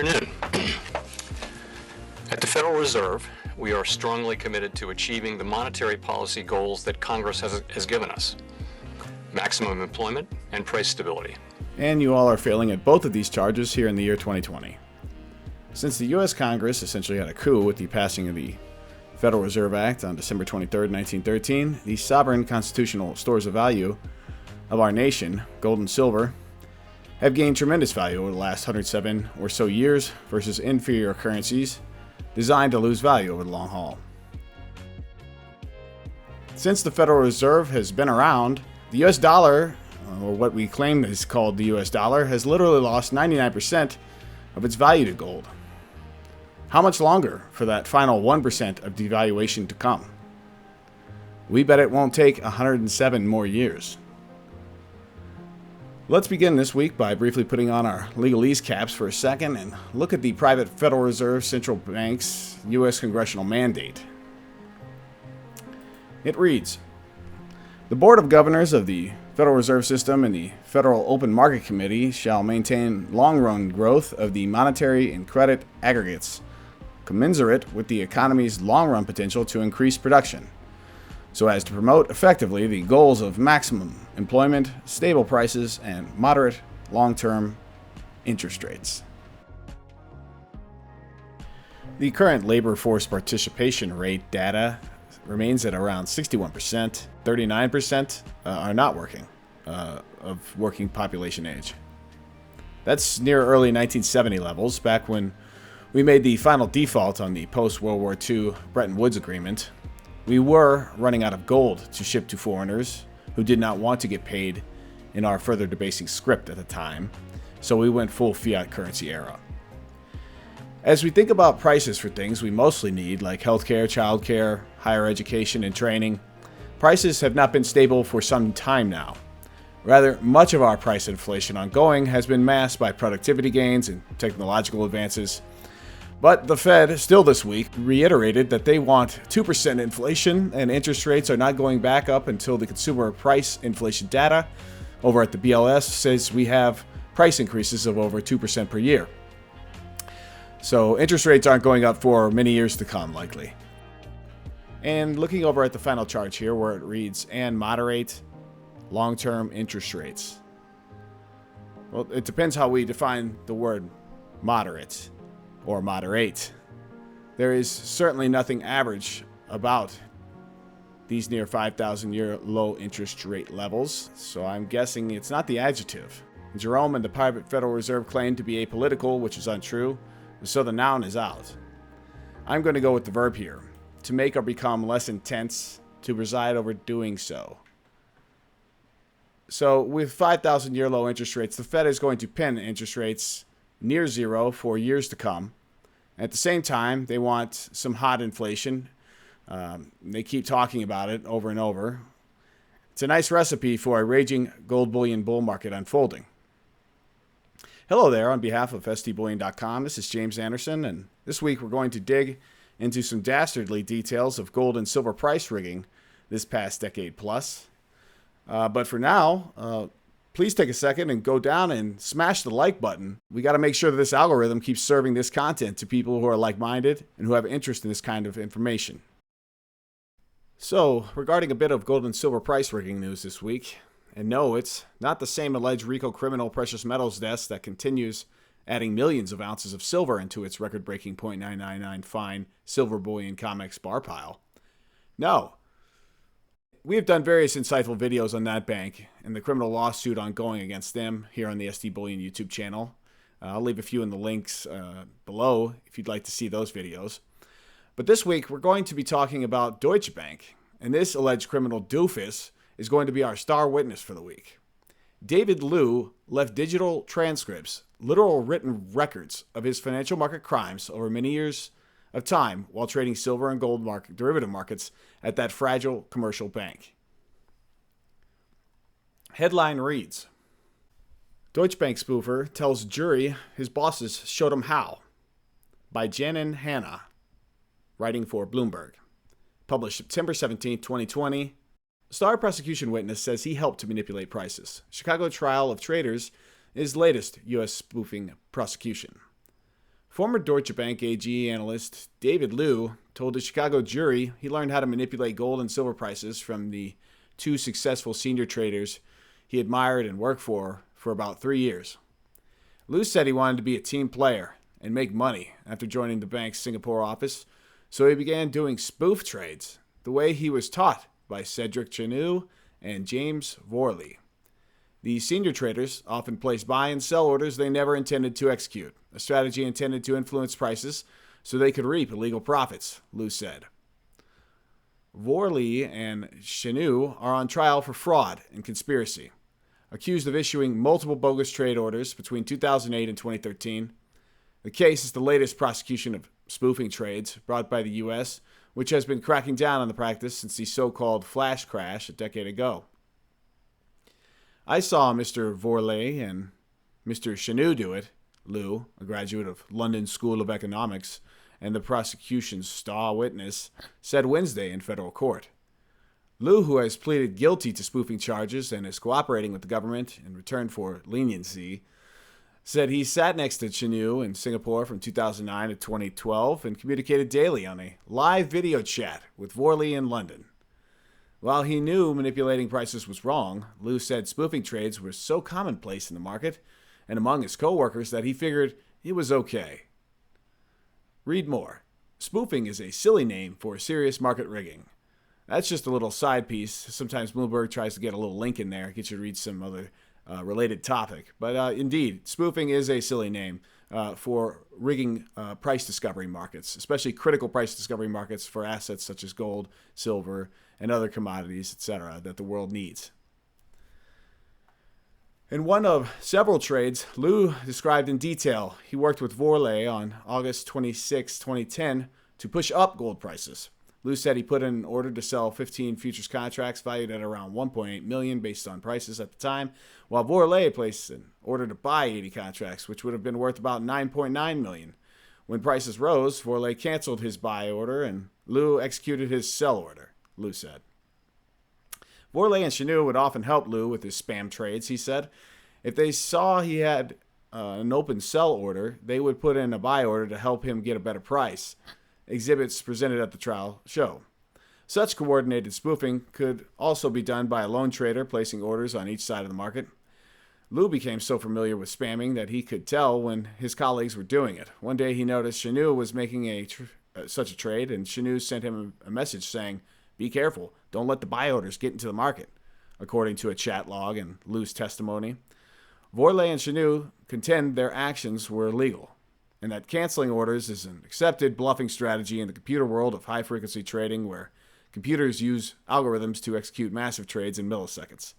afternoon. At the Federal Reserve, we are strongly committed to achieving the monetary policy goals that Congress has given us: maximum employment and price stability. And you all are failing at both of these charges here in the year 2020. Since the U.S. Congress essentially had a coup with the passing of the Federal Reserve Act on December 23, 1913, the sovereign constitutional stores of value of our nation, gold and silver, have gained tremendous value over the last 107 or so years versus inferior currencies designed to lose value over the long haul. Since the Federal Reserve has been around, the US dollar, or what we claim is called the US dollar, has literally lost 99% of its value to gold. How much longer for that final 1% of devaluation to come? We bet it won't take 107 more years. Let's begin this week by briefly putting on our legalese caps for a second and look at the private Federal Reserve Central Bank's U.S. congressional mandate. It reads, "The Board of Governors of the Federal Reserve System and the Federal Open Market Committee shall maintain long-run growth of the monetary and credit aggregates, commensurate with the economy's long-run potential to increase production, so as to promote effectively the goals of maximum employment, stable prices, and moderate long-term interest rates." The current labor force participation rate data remains at around 61%. 39% are not working, of working population age. That's near early 1970 levels, back when we made the final default on the post-World War II Bretton Woods Agreement. We were running out of gold to ship to foreigners who did not want to get paid in our further debasing script at the time, so we went full fiat currency era. As we think about prices for things we mostly need, like healthcare, childcare, higher education, and training, prices have not been stable for some time now. Rather, much of our price inflation ongoing has been masked by productivity gains and technological advances. But the Fed, still this week, reiterated that they want 2% inflation, and interest rates are not going back up until the consumer price inflation data over at the BLS says we have price increases of over 2% per year. So interest rates aren't going up for many years to come, likely. And looking over at the final chart here where it reads, "and moderate long-term interest rates." Well, it depends how we define the word moderate or moderate. There is certainly nothing average about these near 5,000-year low interest rate levels, so I'm guessing it's not the adjective. Jerome and the private Federal Reserve claim to be apolitical, which is untrue, so the noun is out. I'm going to go with the verb here: to make or become less intense, to preside over doing so. So with 5,000-year low interest rates, the Fed is going to pin interest rates near zero for years to come. At the same time, they want some hot inflation. They keep talking about it over and over. It's a nice recipe for a raging gold bullion bull market unfolding. Hello there, on behalf of stbullion.com, this is James Anderson, and this week we're going to dig into some dastardly details of gold and silver price rigging this past decade plus. But for now, please take a second and go down and smash the like button. We got to make sure that this algorithm keeps serving this content to people who are like-minded and who have interest in this kind of information. So, regarding a bit of gold and silver price rigging news this week, and no, it's not the same alleged RICO criminal precious metals desk that continues adding millions of ounces of silver into its record-breaking .999 fine silver bullion COMEX bar pile. No. We have done various insightful videos on that bank and the criminal lawsuit ongoing against them here on the SD Bullion YouTube channel. I'll leave a few in the links below if you'd like to see those videos. But this week, we're going to be talking about Deutsche Bank, and this alleged criminal doofus is going to be our star witness for the week. David Liu left digital transcripts, literal written records of his financial market crimes over many years of time while trading silver and gold derivative markets at that fragile commercial bank. Headline reads, "Deutsche Bank spoofer tells jury his bosses showed him how," by Janin Hanna, writing for Bloomberg. Published September 17, 2020. Star prosecution witness says he helped to manipulate prices. Chicago trial of traders is latest U.S. spoofing prosecution. Former Deutsche Bank AG analyst David Liu told a Chicago jury he learned how to manipulate gold and silver prices from the two successful senior traders he admired and worked for about 3 years. Liu said he wanted to be a team player and make money after joining the bank's Singapore office, so he began doing spoof trades the way he was taught by Cedric Chenu and James Vorley. The senior traders often placed buy and sell orders they never intended to execute, a strategy intended to influence prices so they could reap illegal profits, Liu said. Vorley and Chenu are on trial for fraud and conspiracy, accused of issuing multiple bogus trade orders between 2008 and 2013. The case is the latest prosecution of spoofing trades brought by the U.S., which has been cracking down on the practice since the so-called flash crash a decade ago. I saw Mr. Vorley and Mr. Chenu do it, Liu, a graduate of London School of Economics and the prosecution's star witness, said Wednesday in federal court. Liu, who has pleaded guilty to spoofing charges and is cooperating with the government in return for leniency, said he sat next to Chenu in Singapore from 2009 to 2012 and communicated daily on a live video chat with Vorley in London. While he knew manipulating prices was wrong, Liu said spoofing trades were so commonplace in the market and among his co-workers that he figured it was okay. Read more. Spoofing is a silly name for serious market rigging. That's just a little side piece. Sometimes Bloomberg tries to get a little link in there, get you to read some other related topic. But indeed, spoofing is a silly name for rigging price discovery markets, especially critical price discovery markets for assets such as gold, silver, and other commodities, etc., that the world needs. In one of several trades, Liu described in detail he worked with Vorley on August 26, 2010 to push up gold prices. Liu said he put in an order to sell 15 futures contracts valued at around $1.8 million based on prices at the time, while Vorley placed an order to buy 80 contracts, which would have been worth about $9.9 million. When prices rose, Vorley canceled his buy order and Liu executed his sell order, Liu said. Vorley and Chenu would often help Liu with his spam trades, he said. If they saw he had an open sell order, they would put in a buy order to help him get a better price. Exhibits presented at the trial show. Such coordinated spoofing could also be done by a lone trader placing orders on each side of the market. Liu became so familiar with spamming that he could tell when his colleagues were doing it. One day he noticed Chenu was making such a trade, and Chenu sent him a message saying, "Be careful, don't let the buy orders get into the market," according to a chat log and Liu's testimony. Vorley and Chenu contend their actions were illegal, and that canceling orders is an accepted bluffing strategy in the computer world of high-frequency trading where computers use algorithms to execute massive trades in milliseconds.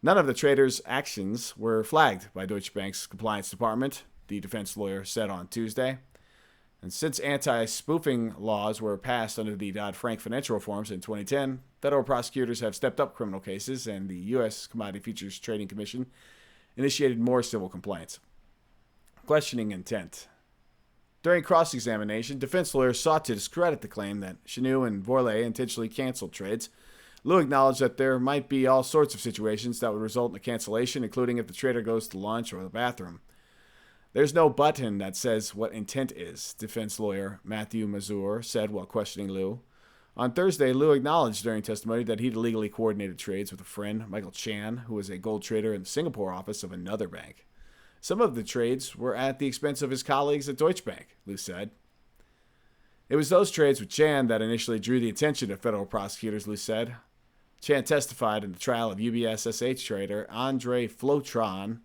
None of the traders' actions were flagged by Deutsche Bank's compliance department, the defense lawyer said on Tuesday. And since anti-spoofing laws were passed under the Dodd-Frank financial reforms in 2010, federal prosecutors have stepped up criminal cases, and the U.S. Commodity Futures Trading Commission initiated more civil complaints. Questioning intent. During cross-examination, defense lawyers sought to discredit the claim that Chenu and Vorley intentionally canceled trades. Liu acknowledged that there might be all sorts of situations that would result in a cancellation, including if the trader goes to lunch or the bathroom. There's no button that says what intent is, defense lawyer Matthew Mazur said while questioning Liu. On Thursday, Liu acknowledged during testimony that he'd illegally coordinated trades with a friend, Michael Chan, who was a gold trader in the Singapore office of another bank. Some of the trades were at the expense of his colleagues at Deutsche Bank, Liu said. It was those trades with Chan that initially drew the attention of federal prosecutors, Liu said. Chan testified in the trial of UBS SH trader Andre Flotron,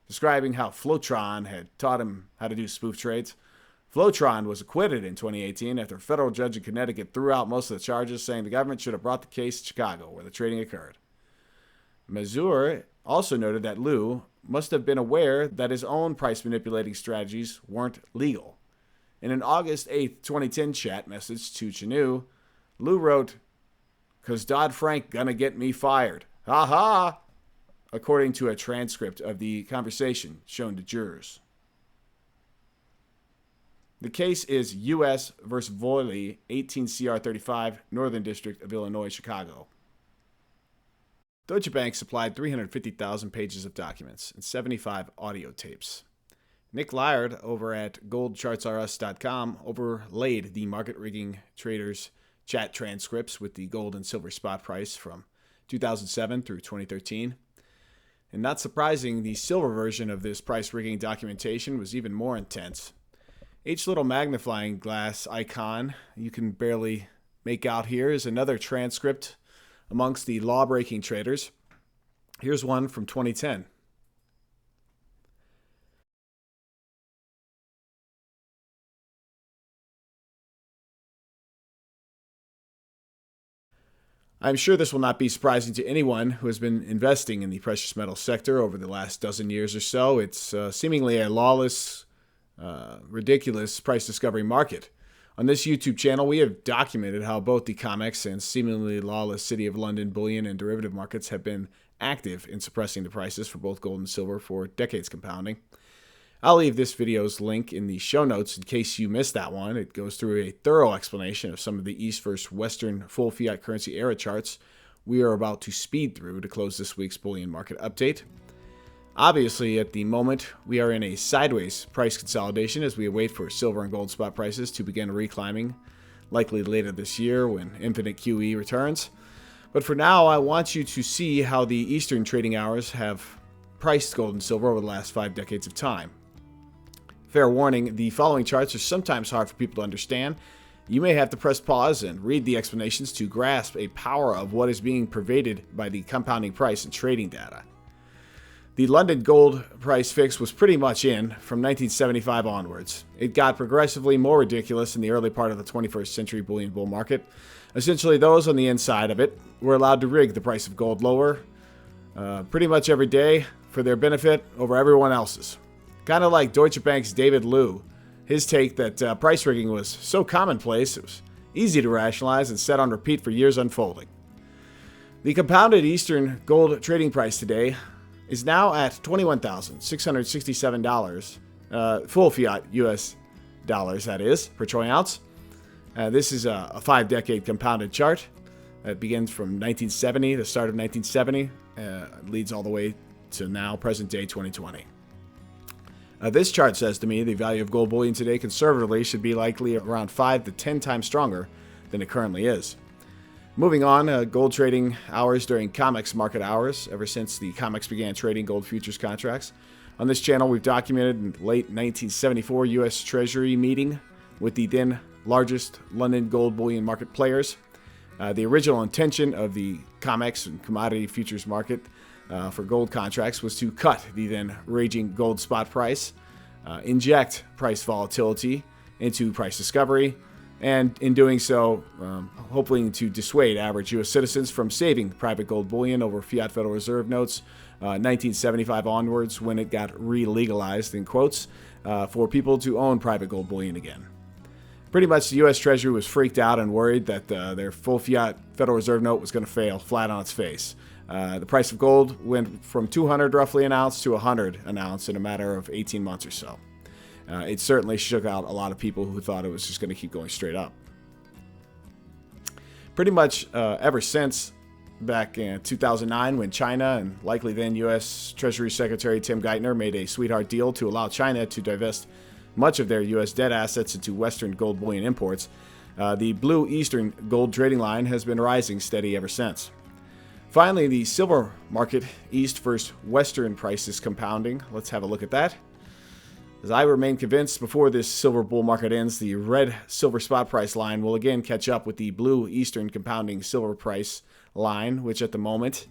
describing how Flotron had taught him how to do spoof trades. Flotron was acquitted in 2018 after a federal judge in Connecticut threw out most of the charges, saying the government should have brought the case to Chicago, where the trading occurred. Mazur also noted that Liu must have been aware that his own price-manipulating strategies weren't legal. In an August 8, 2010 chat message to Chenu, Liu wrote, "'Cause Dodd-Frank gonna get me fired. Ha ha!" according to a transcript of the conversation shown to jurors. The case is U.S. v. Vorley, 18 CR 35, Northern District of Illinois, Chicago. Deutsche Bank supplied 350,000 pages of documents and 75 audio tapes. Nick Lyard over at goldchartsrs.com overlaid the market rigging traders' chat transcripts with the gold and silver spot price from 2007 through 2013. And not surprising, the silver version of this price rigging documentation was even more intense. Each little magnifying glass icon you can barely make out here is another transcript amongst the law-breaking traders. Here's one from 2010. I'm sure this will not be surprising to anyone who has been investing in the precious metal sector over the last dozen years or so. It's seemingly a lawless, ridiculous price discovery market. On this YouTube channel, we have documented how both the COMEX and seemingly lawless City of London bullion and derivative markets have been active in suppressing the prices for both gold and silver for decades compounding. I'll leave this video's link in the show notes in case you missed that one. It goes through a thorough explanation of some of the East versus Western full fiat currency era charts we are about to speed through to close this week's bullion market update. Obviously, at the moment, we are in a sideways price consolidation as we await for silver and gold spot prices to begin reclimbing, likely later this year when infinite QE returns. But for now, I want you to see how the Eastern trading hours have priced gold and silver over the last 5 decades of time. Fair warning, the following charts are sometimes hard for people to understand. You may have to press pause and read the explanations to grasp a power of what is being pervaded by the compounding price and trading data. The London gold price fix was pretty much in from 1975 onwards. It got progressively more ridiculous in the early part of the 21st century bullion bull market. Essentially, those on the inside of it were allowed to rig the price of gold lower pretty much every day for their benefit over everyone else's. Kind of like Deutsche Bank's David Liu. His take that price rigging was so commonplace, it was easy to rationalize and set on repeat for years unfolding. The compounded Eastern gold trading price today is now at $21,667, full fiat US dollars, that is, per troy ounce. This is a 5-decade compounded chart that begins from 1970, the start of 1970, leads all the way to now, present day 2020. This chart says to me the value of gold bullion today conservatively should be likely around 5 to 10 times stronger than it currently is. Moving on, gold trading hours during COMEX market hours, ever since the COMEX began trading gold futures contracts. On this channel, we've documented in late 1974 U.S. Treasury meeting with the then largest London gold bullion market players. The original intention of the COMEX and commodity futures market for gold contracts was to cut the then raging gold spot price, inject price volatility into price discovery, and in doing so, hoping to dissuade average U.S. citizens from saving private gold bullion over Fiat Federal Reserve notes 1975 onwards when it got re-legalized, in quotes, for people to own private gold bullion again. Pretty much the U.S. Treasury was freaked out and worried that their full Fiat Federal Reserve note was going to fail flat on its face. The price of gold went from $200 roughly an ounce to $100 an ounce in a matter of 18 months or so. It certainly shook out a lot of people who thought it was just going to keep going straight up. Pretty much ever since back in 2009 when China and likely then U.S. Treasury Secretary Tim Geithner made a sweetheart deal to allow China to divest much of their U.S. debt assets into Western gold bullion imports, the blue Eastern gold trading line has been rising steady ever since. Finally, the silver market, East versus Western prices compounding. Let's have a look at that. As I remain convinced before this silver bull market ends, the red silver spot price line will again catch up with the blue Eastern compounding silver price line, which at the moment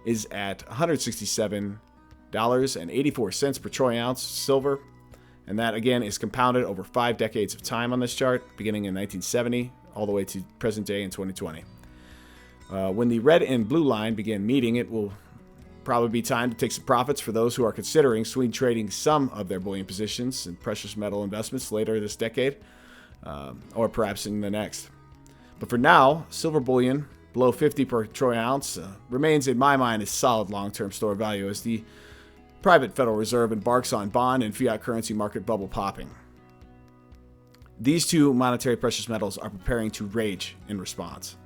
is at $167.84 per troy ounce silver. And that again is compounded over 5 decades of time on this chart, beginning in 1970 all the way to present day in 2020. When the red and blue line begin meeting, it will probably be time to take some profits for those who are considering swing trading some of their bullion positions in precious metal investments later this decade, or perhaps in the next. But for now, silver bullion below 50 per troy ounce remains in my mind a solid long-term store of value as the private Federal Reserve embarks on bond and fiat currency market bubble popping. These two monetary precious metals are preparing to rage in response.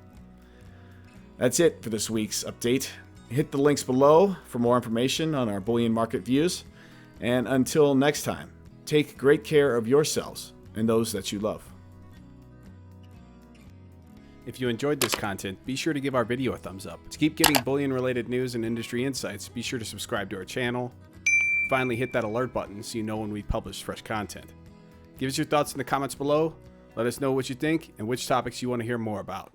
That's it for this week's update. Hit the links below for more information on our bullion market views. And until next time, take great care of yourselves and those that you love. If you enjoyed this content, be sure to give our video a thumbs up. To keep getting bullion-related news and industry insights, be sure to subscribe to our channel. Finally, hit that alert button so you know when we publish fresh content. Give us your thoughts in the comments below. Let us know what you think and which topics you want to hear more about.